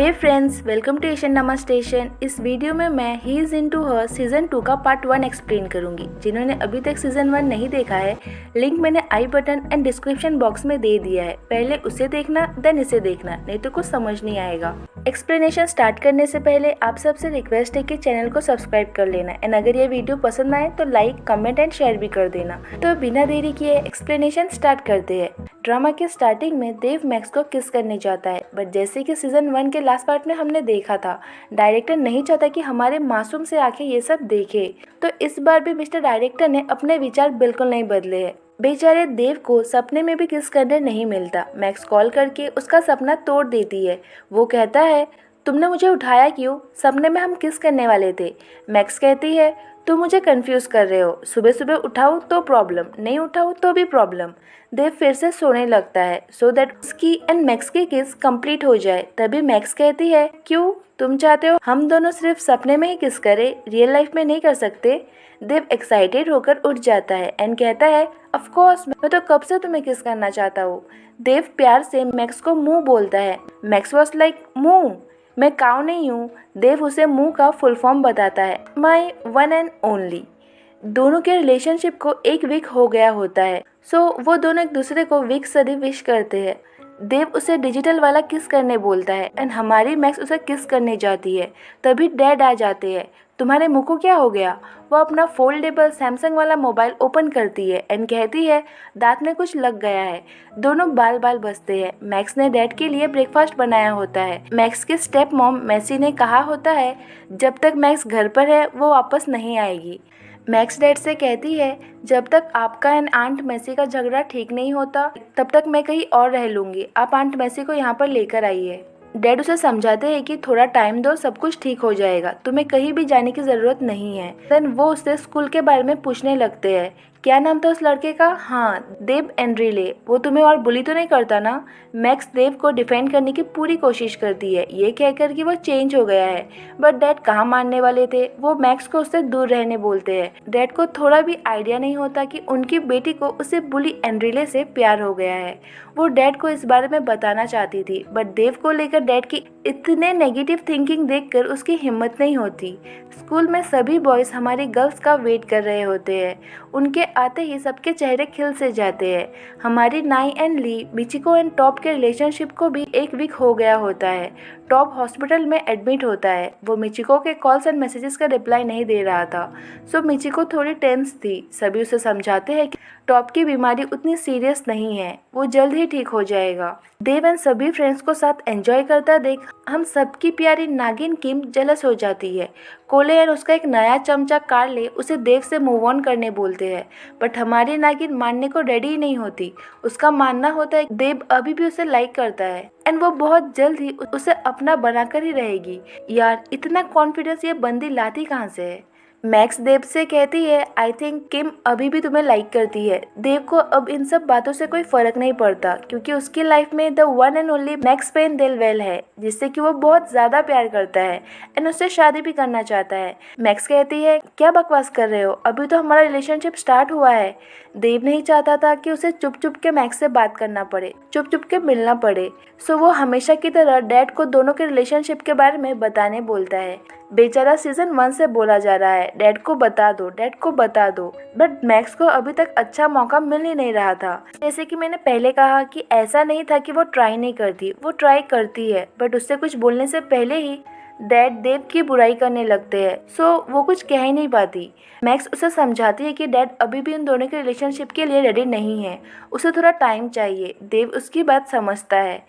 Hey friends, welcome to Asian नमा station. इस video में मैं he is into her season 2 का पार्ट 1 एक्सप्लेन करूंगी। जिन्होंने अभी तक सीज़न 1 नहीं देखा है, लिंक मैंने आई बटन एंड डिस्क्रिप्शन बॉक्स में दे दिया है। पहले उसे देखना देन इसे देखना, नहीं तो कुछ समझ नहीं आएगा। एक्सप्लेनेशन स्टार्ट करने से पहले आप सबसे रिक्वेस्ट है कि चैनल को सब्सक्राइब कर लेना एंड अगर ये वीडियो पसंद आए तो लाइक, कमेंट एंड शेयर भी कर देना। तो बिना देरी किए एक्सप्लेनेशन स्टार्ट करते हैं। ड्रामा के स्टार्टिंग में देव मैक्स को किस करने जाता है, बट जैसे कि सीजन 1 के लास्ट पार्ट में हमने देखा था, डायरेक्टर नहीं चाहता कि हमारे मासूम से आंखें ये सब देखे। तो इस बार भी मिस्टर डायरेक्टर ने अपने विचार बिल्कुल नहीं बदले हैं। बेचारे देव को सपने में भी किस करने नहीं मिलता। मैक्स कॉल करके उसका सपना तोड़ देती है। वो कहता है, तुमने मुझे उठाया क्यों? सपने में हम किस करने वाले थे। मैक्स कहती है, तुम मुझे कंफ्यूज कर रहे हो। सुबह सुबह उठाऊँ तो प्रॉब्लम, नहीं उठाऊँ तो भी प्रॉब्लम। देव फिर से सोने लगता है सो दैट उसकी एंड मैक्स की किस कंप्लीट हो जाए। तभी मैक्स कहती है, क्यों? तुम चाहते हो हम दोनों सिर्फ सपने में ही किस करें, रियल लाइफ में नहीं कर सकते? देव एक्साइटेड होकर उठ जाता है एंड कहता है, ऑफ कोर्स, मैं तो कब से तुम्हें किस करना चाहता हूँ। देव प्यार से मैक्स को मुंह बोलता है। मैक्स वॉज लाइक, मुंह? मैं काऊ नहीं हूँ। देव उसे मुंह का फुल फॉर्म बताता है, माई वन एंड ओनली। दोनों के रिलेशनशिप को एक वीक हो गया होता है, सो वो दोनों एक दूसरे को वीक सदी विश करते हैं। देव उसे डिजिटल वाला किस करने बोलता है एंड हमारी मैक्स उसे किस करने जाती है। तभी डैड आ जाते हैं। तुम्हारे मुंह को क्या हो गया? वो अपना फोल्डेबल सैमसंग वाला मोबाइल ओपन करती है एंड कहती है, दांत में कुछ लग गया है। दोनों बाल बाल बसते हैं। मैक्स ने डैड के लिए ब्रेकफास्ट बनाया होता है। मैक्स के स्टेप मॉम मैसी ने कहा होता है, जब तक मैक्स घर पर है वो वापस नहीं आएगी। मैक्स डैड से कहती है, जब तक आपका एंड आंट मैसी का झगड़ा ठीक नहीं होता तब तक मैं कहीं और रह लूँगी। आप आंट मैसी को यहाँ पर लेकर आइए। डैड उसे समझाते हैं कि थोड़ा टाइम दो, सब कुछ ठीक हो जाएगा, तुम्हें कहीं भी जाने की ज़रूरत नहीं है। देन वो उससे स्कूल के बारे में पूछने लगते हैं। क्या नाम था उस लड़के का? हाँ, देव एंड्रिले। वो तुम्हें और बुली तो नहीं करता ना? मैक्स देव को डिफेंड करने की पूरी कोशिश करती है, ये कहकर कि वो चेंज हो गया है। बट डैड कहाँ मानने वाले थे। वो मैक्स को उससे दूर रहने बोलते हैं। डैड को थोड़ा भी आइडिया नहीं होता कि उनकी बेटी को उसे बुली एंड्रिले से प्यार हो गया है। वो डैड को इस बारे में बताना चाहती थी, बट देव को लेकर डैड की इतने नेगेटिव थिंकिंग देखकर उसकी हिम्मत नहीं होती। स्कूल में सभी बॉयज़ हमारी गर्ल्स का वेट कर रहे होते हैं। उनके आते ही सबके चेहरे खिल से जाते हैं। हमारी नाई एंड ली, मिचिको एंड टॉप के रिलेशनशिप को भी एक वीक हो गया होता है। टॉप हॉस्पिटल में एडमिट होता है। वो मिचिको के कॉल्स एंड मैसेजेस का रिप्लाई नहीं दे रहा था, सो मिचिको थोड़ी टेंस थी। सभी उसे समझाते हैं कि टॉप की बीमारी उतनी सीरियस नहीं है, वो जल्द ही ठीक हो जाएगा। देव एंड सभी फ्रेंड्स को साथ एंजॉय करता देख हम सबकी प्यारी नागिन किम जेलस हो जाती है। कोले एंड उसका एक नया चमचा कार्ले उसे देव से मूव ऑन करने बोलते हैं, बट हमारी नागिन मानने को रेडी ही नहीं होती। उसका मानना होता है देव अभी भी उसे लाइक करता है एंड वो बहुत जल्द ही उसे अपना बनाकर ही रहेगी। यार, इतना कॉन्फिडेंस ये बंदी लाती कहाँ से है? मैक्स देव से कहती है, आई थिंक किम अभी भी तुम्हें लाइक करती है। देव को अब इन सब बातों से कोई फर्क नहीं पड़ता क्योंकि उसकी लाइफ में the one and only Max पेन दिलवेल है, जिससे कि वो बहुत ज़्यादा प्यार करता है एंड उससे शादी भी करना चाहता है। मैक्स कहती है, क्या बकवास कर रहे हो, अभी तो हमारा रिलेशनशिप स्टार्ट हुआ है। देव नहीं चाहता था कि उसे चुप चुप के मैक्स से बात करना पड़े, चुप चुप के मिलना पड़े, सो वो हमेशा की तरह डैड को दोनों के रिलेशनशिप के बारे में बताने बोलता है। बेचारा सीजन 1 से बोला जा रहा है, डैड को बता दो, डैड को बता दो, बट मैक्स को अभी तक अच्छा मौका मिल ही नहीं रहा था। जैसे कि मैंने पहले कहा कि ऐसा नहीं था कि वो ट्राई नहीं करती, वो ट्राई करती है, बट उससे कुछ बोलने से पहले ही डैड देव की बुराई करने लगते हैं, सो वो कुछ कह ही नहीं पाती। मैक्स उसे समझाती है कि डैड अभी भी उन दोनों के रिलेशनशिप के लिए रेडी नहीं है, उसे थोड़ा टाइम चाहिए। देव उसकी बात समझता है।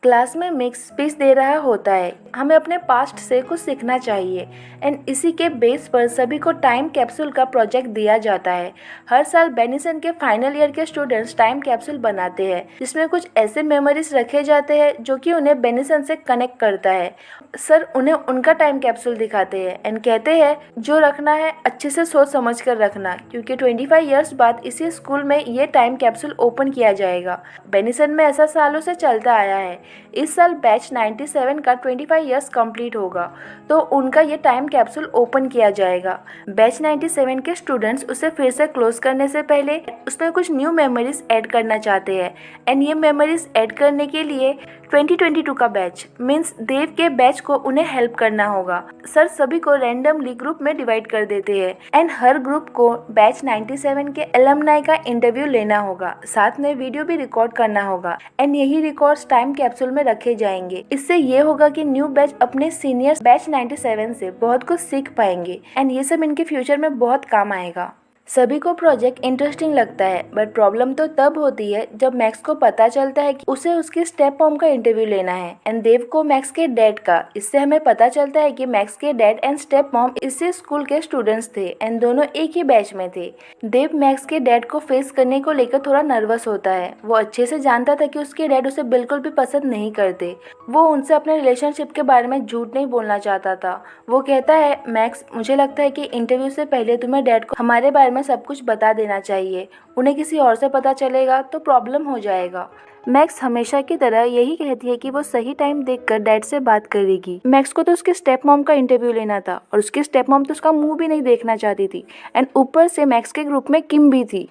क्लास में मिक्स स्पीच दे रहा होता है। हमें अपने पास्ट से कुछ सीखना चाहिए एंड इसी के बेस पर सभी को टाइम कैप्सूल का प्रोजेक्ट दिया जाता है। हर साल बेनिसन के फाइनल ईयर के स्टूडेंट्स टाइम कैप्सूल बनाते हैं, जिसमें कुछ ऐसे मेमोरीज रखे जाते हैं जो कि उन्हें बेनिसन से कनेक्ट करता है। सर उन्हें उनका टाइम कैप्सूल दिखाते हैं एंड कहते हैं, जो रखना है अच्छे से सोच समझ कर रखना, क्योंकि 25 ईयर्स बाद इसी स्कूल में ये टाइम कैप्सूल ओपन किया जाएगा। बेनिसन में ऐसा सालों से चलता आया है। इस साल बैच 97 का 25 ईयर्स कंप्लीट होगा, तो उनका ये टाइम कैप्सूल ओपन किया जाएगा। बैच 97 के स्टूडेंट्स उसे फिर से क्लोज करने से पहले उसमें कुछ न्यू मेमोरीज ऐड करना चाहते हैं एंड ये मेमोरीज ऐड करने के लिए 2022 का बैच मीन्स देव के बैच को उन्हें हेल्प करना होगा। सर सभी को रैंडमली ग्रुप में डिवाइड कर देते हैं एंड हर ग्रुप को बैच 97 के एलमनाई का इंटरव्यू लेना होगा, साथ में वीडियो भी रिकॉर्ड करना होगा एंड यही रिकॉर्ड्स टाइम कैप्सूल में रखे जाएंगे। इससे ये होगा कि न्यू बैच अपने सीनियर्स बैच 97 से बहुत कुछ सीख पाएंगे एंड ये सब इनके फ्यूचर में बहुत काम आएगा। सभी को प्रोजेक्ट इंटरेस्टिंग लगता है बट प्रॉब्लम तो तब होती है जब मैक्स को पता चलता है कि उसे उसके स्टेप मॉम का इंटरव्यू लेना है एंड देव को मैक्स के डैड का। इससे हमें पता चलता है कि मैक्स के डैड एंड स्टेप मॉम इससे स्कूल के स्टूडेंट्स थे एंड दोनों एक ही बैच में थे। देव मैक्स के डैड को फेस करने को लेकर थोड़ा नर्वस होता है। वो अच्छे से जानता था कि उसके डैड उसे बिल्कुल भी पसंद नहीं करते। वो उनसे अपने रिलेशनशिप के बारे में झूठ नहीं बोलना चाहता था। वो कहता है, मैक्स मुझे लगता है कि इंटरव्यू से पहले तुम्हें डैड को हमारे बारे में सब कुछ बता देना चाहिए, उन्हें किसी और से पता चलेगा तो प्रॉब्लम हो जाएगा। मैक्स हमेशा की तरह यही कहती है कि वो सही टाइम देखकर डैड से बात करेगी। मैक्स को तो उसके स्टेप मॉम का इंटरव्यू लेना था और उसकी स्टेप मॉम तो उसका मुंह भी नहीं देखना चाहती थी एंड ऊपर से मैक्स के ग्रुप में किम भी थी।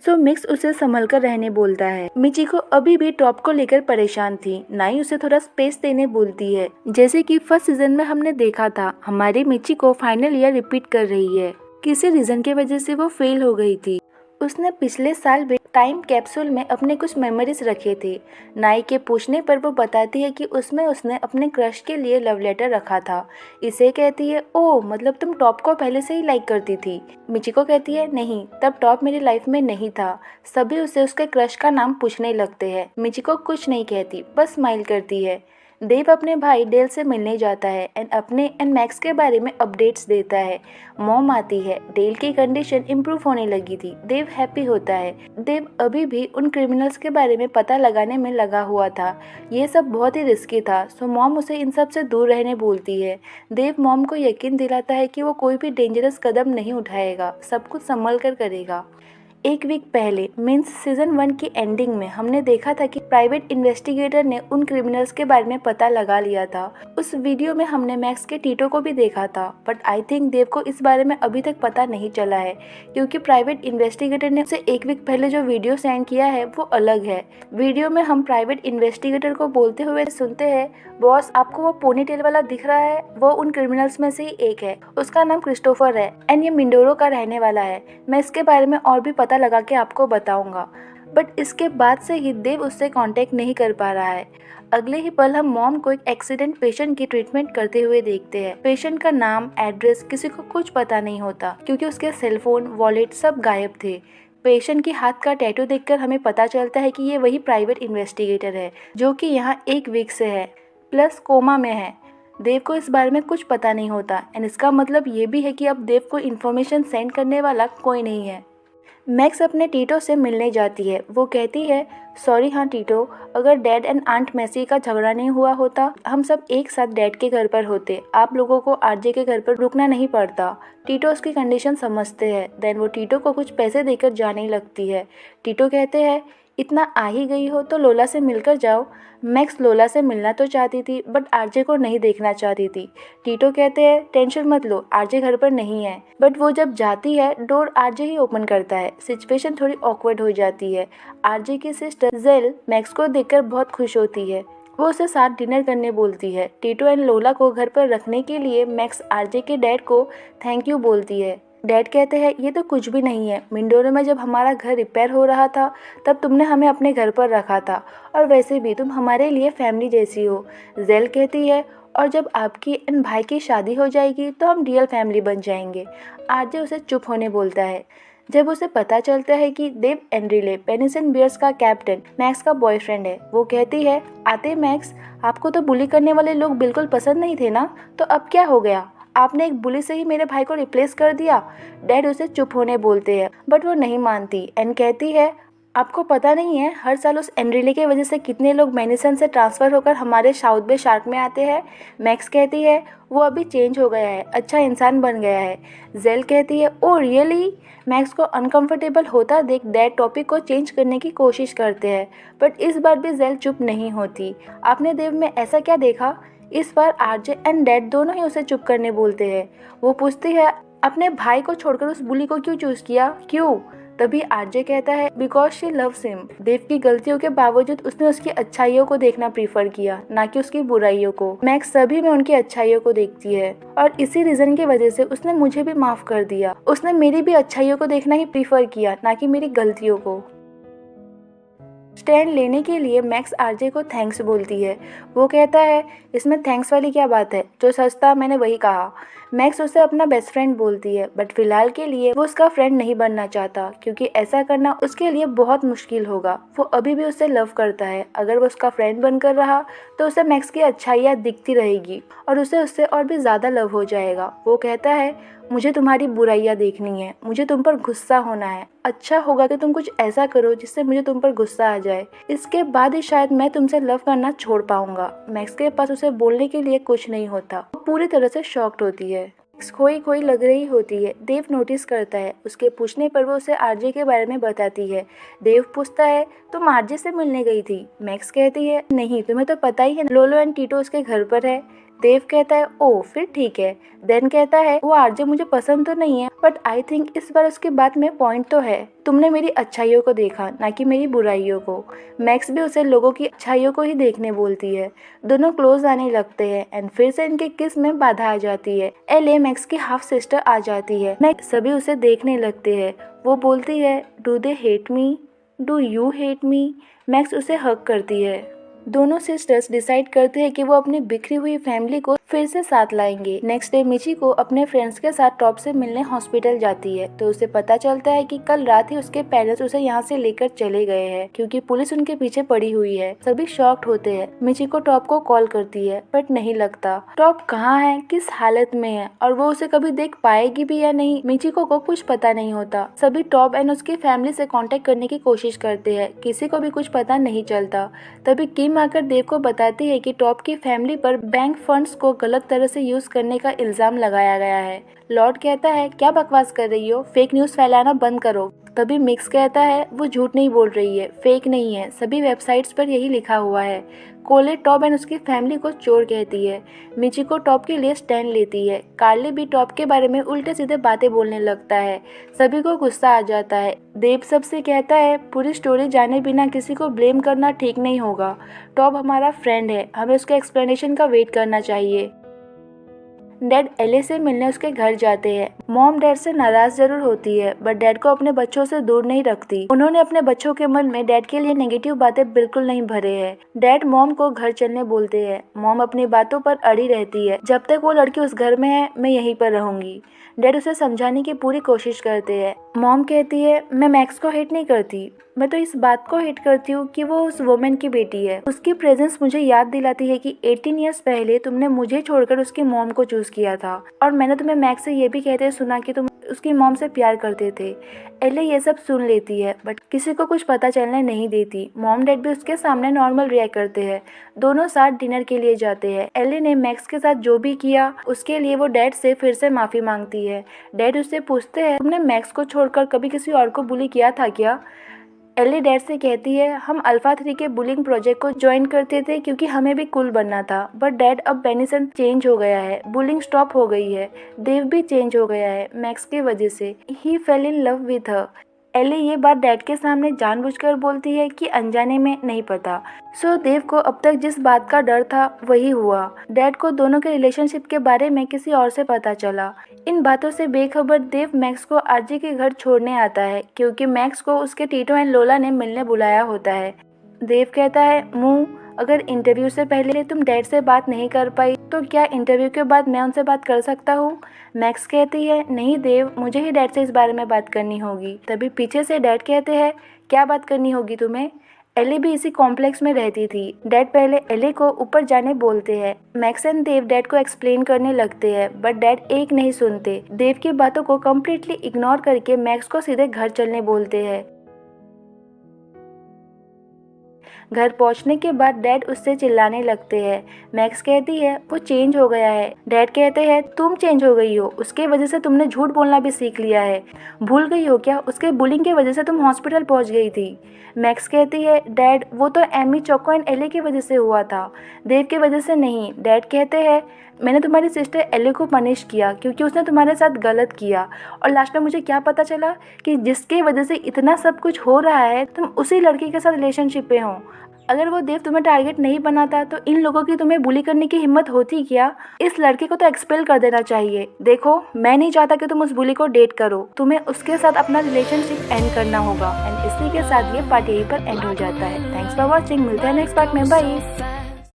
सो मिक्स उसे संभल कर रहने बोलता है। मिची को अभी भी टॉप को लेकर परेशान थी, ना ही उसे थोड़ा स्पेस देने बोलती है। जैसे कि फर्स्ट सीजन में हमने देखा था, हमारी मिची को फाइनल ईयर रिपीट कर रही है। किसी रीजन की वजह से वो फेल हो गई थी। उसने पिछले साल भी टाइम कैप्सूल में अपने कुछ मेमोरीज रखे थे। नाई के पूछने पर वो बताती है कि उसमें उसने अपने क्रश के लिए लव लेटर रखा था। इसे कहती है, ओह मतलब तुम टॉप को पहले से ही लाइक करती थी। मिचिको कहती है, नहीं तब टॉप मेरी लाइफ में नहीं था। सभी उसे उसके क्रश का नाम पूछने लगते हैं। मिचिको कुछ नहीं कहती, बस स्माइल करती है। देव अपने भाई डेल से मिलने जाता है एंड अपने एंड मैक्स के बारे में अपडेट्स देता है। मॉम आती है। डेल की कंडीशन इम्प्रूव होने लगी थी। देव हैप्पी होता है। देव अभी भी उन क्रिमिनल्स के बारे में पता लगाने में लगा हुआ था। ये सब बहुत ही रिस्की था, सो मॉम उसे इन सब से दूर रहने बोलती है। देव मॉम को यकीन दिलाता है कि वो कोई भी डेंजरस कदम नहीं उठाएगा, सब कुछ संभल कर करेगा। एक वीक पहले मीन्स सीजन 1 की एंडिंग में हमने देखा था कि प्राइवेट इन्वेस्टिगेटर ने उन क्रिमिनल्स के बारे में पता लगा लिया था। उस वीडियो में हमने मैक्स के टीटो को भी देखा था बट आई थिंक देव को इस बारे में अभी तक पता नहीं चला है क्योंकि प्राइवेट इन्वेस्टिगेटर ने उसे एक वीक पहले जो वीडियो सेंड किया है वो अलग है। वीडियो में हम प्राइवेट इन्वेस्टिगेटर को बोलते हुए सुनते हैं, बॉस आपको वो पोनीटेल वाला दिख रहा है, वो उन क्रिमिनल्स में से ही एक है। उसका नाम क्रिस्टोफर है एंड ये मिंडोरो का रहने वाला है। मैं इसके बारे में और भी पता लगा के आपको बताऊंगा। बट इसके बाद से ही देव उससे कांटेक्ट नहीं कर पा रहा है। अगले ही पल हम मॉम को एक एक्सीडेंट पेशेंट की ट्रीटमेंट करते हुए देखते हैं। पेशेंट का नाम, एड्रेस किसी को कुछ पता नहीं होता क्योंकि उसके सेलफोन, वॉलेट सब गायब थे। पेशेंट की हाथ का टैटू देखकर हमें पता चलता है कि ये वही प्राइवेट इन्वेस्टिगेटर है जो कि यहाँ एक वीक से है, प्लस कोमा में है। देव को इस बारे में कुछ पता नहीं होता एंड इसका मतलब ये भी है कि अब देव को इन्फॉर्मेशन सेंड करने वाला कोई नहीं है। मैक्स अपने टीटो से मिलने जाती है। वो कहती है, सॉरी हाँ टीटो, अगर डैड एंड आंट मैसी का झगड़ा नहीं हुआ होता हम सब एक साथ डैड के घर पर होते, आप लोगों को आरजे के घर पर रुकना नहीं पड़ता। टीटो उसकी कंडीशन समझते हैं। देन वो टीटो को कुछ पैसे देकर जाने लगती है। टीटो कहते हैं, इतना आ ही गई हो तो लोला से मिलकर जाओ। मैक्स लोला से मिलना तो चाहती थी बट आरजे को नहीं देखना चाहती थी। टीटो कहते हैं, टेंशन मत लो, आरजे घर पर नहीं है। बट वो जब जाती है डोर आरजे ही ओपन करता है। सिचुएशन थोड़ी ऑकवर्ड हो जाती है। आरजे की सिस्टर जेल मैक्स को देखकर बहुत खुश होती है। वो उसे साथ डिनर करने बोलती है। टीटो एंड लोला को घर पर रखने के लिए मैक्स आरजे के डैड को थैंक यू बोलती है। डैड कहते हैं, ये तो कुछ भी नहीं है, मिंडोरो में जब हमारा घर रिपेयर हो रहा था तब तुमने हमें अपने घर पर रखा था और वैसे भी तुम हमारे लिए फैमिली जैसी हो। जेल कहती है, और जब आपकी एंड भाई की शादी हो जाएगी तो हम रियल फैमिली बन जाएंगे। आरजे उसे चुप होने बोलता है। जब उसे पता चलता है कि देव एंड्रिले पेनिसन बियर्स का कैप्टन मैक्स का बॉयफ्रेंड है, वो कहती है, आते मैक्स, आपको तो बुली करने वाले लोग बिल्कुल पसंद नहीं थे ना, तो अब क्या हो गया, आपने एक बुली से ही मेरे भाई को रिप्लेस कर दिया। डैड उसे चुप होने बोलते हैं बट वो नहीं मानती एंड कहती है, आपको पता नहीं है हर साल उस एंड्रिले की वजह से कितने लोग मैनिसन से ट्रांसफ़र होकर हमारे साउथ बे शार्क में आते हैं। मैक्स कहती है, वो अभी चेंज हो गया है, अच्छा इंसान बन गया है। जेल कहती है, ओ रियली। मैक्स को अनकंफर्टेबल होता देख डैड टॉपिक को चेंज करने की कोशिश करते हैं बट इस बार भी जेल चुप नहीं होती। आपने देव में ऐसा क्या देखा? इस बार आरजे एंड डैड दोनों ही उसे चुप करने बोलते हैं। वो पूछती है, अपने भाई को छोड़कर उस बुली को क्यों चूज़ किया, क्यों? तभी आरजे कहता है बिकॉज शी लव्स हिम। देव की गलतियों के बावजूद उसने उसकी अच्छाइयों को देखना प्रीफर किया, ना कि उसकी बुराइयों को। मैक्स सभी में उनकी अच्छाइयों को देखती है और इसी रीजन की वजह से उसने मुझे भी माफ कर दिया। उसने मेरी भी अच्छाइयों को देखना ही प्रीफर किया, ना कि मेरी गलतियों को। स्टैंड लेने के लिए मैक्स आरजे को थैंक्स बोलती है। वो कहता है इसमें थैंक्स वाली क्या बात है, जो सच था मैंने वही कहा। मैक्स उसे अपना बेस्ट फ्रेंड बोलती है, बट फिलहाल के लिए वो उसका फ्रेंड नहीं बनना चाहता, क्योंकि ऐसा करना उसके लिए बहुत मुश्किल होगा। वो अभी भी उसे लव करता है। अगर वो उसका फ्रेंड बनकर रहा तो उसे मैक्स की अच्छाइयाँ दिखती रहेगी और उसे उससे और भी ज़्यादा लव हो जाएगा। वो कहता है मुझे तुम्हारी बुराइयाँ देखनी है, मुझे तुम पर गुस्सा होना है। अच्छा होगा कि तुम कुछ ऐसा करो जिससे मुझे तुम पर गुस्सा आ जाए। इसके बाद ही शायद मैं तुमसे लव करना छोड़ पाऊंगा। मैक्स के पास उसे बोलने के लिए कुछ नहीं होता। वो पूरी तरह से शॉक्ड होती है। खोई खोई लग रही होती है। देव नोटिस करता है। उसके पूछने पर वो उसे आरजे के बारे में बताती है। देव पूछता है तुम आरजे से मिलने गई थी? मैक्स कहती है नहीं, तुम्हें तो पता ही है लोलो एंड टीटो उसके घर पर है। देव कहता है ओ फिर ठीक है। देन कहता है वो आरजे मुझे पसंद तो नहीं है, बट आई थिंक इस बार उसकी बात में पॉइंट तो है। तुमने मेरी अच्छाइयों को देखा, ना कि मेरी बुराइयों को। मैक्स भी उसे लोगों की अच्छाइयों को ही देखने बोलती है। दोनों क्लोज आने लगते हैं एंड फिर से इनके किस में बाधा आ जाती है। एले मैक्स की हाफ सिस्टर आ जाती है। सभी उसे देखने लगते हैं। वो बोलती है do they hate me, do you hate me. Max उसे हग करती है। दोनों सिस्टर्स डिसाइड करते हैं कि वो अपनी बिखरी हुई फैमिली को फिर से साथ लाएंगे। नेक्स्ट डे मिची अपने फ्रेंड्स के साथ टॉप से मिलने हॉस्पिटल जाती है, तो उसे पता चलता है कि कल रात ही उसके पेरेंट्स उसे यहाँ से लेकर चले गए हैं, क्योंकि पुलिस उनके पीछे पड़ी हुई है। सभी शॉक्ड होते हैं। मिची टॉप को कॉल करती है, बट नहीं लगता। टॉप कहाँ है, किस हालत में है और वो उसे कभी देख पाएगी भी या नहीं, मिची को कुछ पता नहीं होता। सभी टॉप एंड उसकी फैमिली से कांटेक्ट करने की कोशिश करते हैं, किसी को भी कुछ पता नहीं चलता। तभी किम आकर देव को बताती है कि टॉप की फैमिली पर बैंक फंड्स को गलत तरह से यूज करने का इल्जाम लगाया गया है। लॉर्ड कहता है क्या बकवास कर रही हो, फेक न्यूज फैलाना बंद करो। तभी मिक्स कहता है वो झूठ नहीं बोल रही है, फेक नहीं है, सभी वेबसाइट्स पर यही लिखा हुआ है। कोले टॉप एंड उसकी फैमिली को चोर कहती है। मिची टॉप के लिए स्टैंड लेती है। कार्ली भी टॉप के बारे में उल्टे सीधे बातें बोलने लगता है। सभी को गुस्सा आ जाता है। देव सबसे कहता है पूरी स्टोरी जाने बिना किसी को ब्लेम करना ठीक नहीं होगा। टॉप हमारा फ्रेंड है, हमें उसके एक्सप्लेनेशन का वेट करना चाहिए। डैड एले से मिलने उसके घर जाते हैं। मॉम डैड से नाराज जरूर होती है, बट डैड को अपने बच्चों से दूर नहीं रखती। उन्होंने अपने बच्चों के मन में डैड के लिए नेगेटिव बातें बिल्कुल नहीं भरे हैं। डैड मॉम को घर चलने बोलते हैं। मॉम अपनी बातों पर अड़ी रहती है, जब तक वो लड़की उस घर में है मैं यहीं पर रहूंगी। डैड उसे समझाने की पूरी कोशिश करते हैं। मॉम कहती है मैं मैक्स को हेट नहीं करती, मैं तो इस बात को हेट करती हूँ कि वो उस वुमेन की बेटी है। उसकी प्रेजेंस मुझे याद दिलाती है कि 18 इयर्स पहले तुमने मुझे छोड़कर उसकी मॉम को चूज किया था, और मैंने तुम्हें मैक्स से ये भी कहते सुना कि तुम उसकी मॉम से प्यार करते थे। एले ये सब सुन लेती है, बट किसी को कुछ पता चलने नहीं देती। मॉम डैड भी उसके सामने नॉर्मल रिएक्ट करते हैं। दोनों साथ डिनर के लिए जाते हैं। एले ने मैक्स के साथ जो भी किया उसके लिए वो डैड से फिर से माफी मांगती है। डैड उससे पूछते हैं तुमने मैक्स को छोड़कर कभी किसी और को बुली किया था क्या? एली डैड से कहती है हम अल्फा 3 के बुलिंग प्रोजेक्ट को ज्वाइन करते थे क्योंकि हमें भी कूल बनना था, बट डैड अब बेनिसन चेंज हो गया है, बुलिंग स्टॉप हो गई है। देव भी चेंज हो गया है मैक्स की वजह से। He fell in love with her. Ellie ये बात डैड के सामने जानबूझकर बोलती है कि अनजाने में नहीं पता। सो देव को अब तक जिस बात का डर था वही हुआ। डैड को दोनों के रिलेशनशिप के बारे में किसी और से पता चला। इन बातों से बेखबर देव मैक्स को आरजे के घर छोड़ने आता है, क्योंकि मैक्स को उसके टीटो एंड लोला ने मिलने बुलाया होता है। देव कहता है मुंह, अगर इंटरव्यू से पहले तुम डैड से बात नहीं कर पाई तो क्या इंटरव्यू के बाद मैं उनसे बात कर सकता हूँ? मैक्स कहती है नहीं देव, मुझे ही डैड से इस बारे में बात करनी होगी। तभी पीछे से डैड कहते हैं क्या बात करनी होगी तुम्हें? एली भी इसी कॉम्प्लेक्स में रहती थी। डैड पहले एली को ऊपर जाने बोलते हैं। मैक्स एंड देव डैड को एक्सप्लेन करने लगते हैं, बट डैड एक नहीं सुनते। देव की बातों को कम्प्लीटली इग्नोर करके मैक्स को सीधे घर चलने बोलते हैं। घर पहुंचने के बाद डैड उससे चिल्लाने लगते हैं। मैक्स कहती है वो चेंज हो गया है। डैड कहते हैं तुम चेंज हो गई हो, उसके वजह से तुमने झूठ बोलना भी सीख लिया है। भूल गई हो क्या, उसके बुलिंग की वजह से तुम हॉस्पिटल पहुंच गई थी। मैक्स कहती है डैड वो तो एमी, चोको एंड एले की वजह से हुआ था, देव की वजह से नहीं। डैड कहते हैं मैंने तुम्हारी सिस्टर एली को पनिश किया क्योंकि उसने तुम्हारे साथ गलत किया, और लास्ट में मुझे क्या पता चला कि जिसके वजह से इतना सब कुछ हो रहा है तुम उसी लड़की के साथ रिलेशनशिप पे हो। अगर वो देव तुम्हें टारगेट नहीं बनाता तो इन लोगों की तुम्हें बुली करने की हिम्मत होती क्या? इस लड़के को तो एक्सपेल कर देना चाहिए। देखो, मैं नहीं चाहता कि तुम उस बुली को डेट करो, तुम्हें उसके साथ अपना रिलेशनशिप एंड करना होगा। एंड इसी के साथ ये पार्ट यहीं पर एंड हो जाता है। थैंक्स फॉर वॉचिंग, मिलते हैं नेक्स्ट पार्ट में, बाय।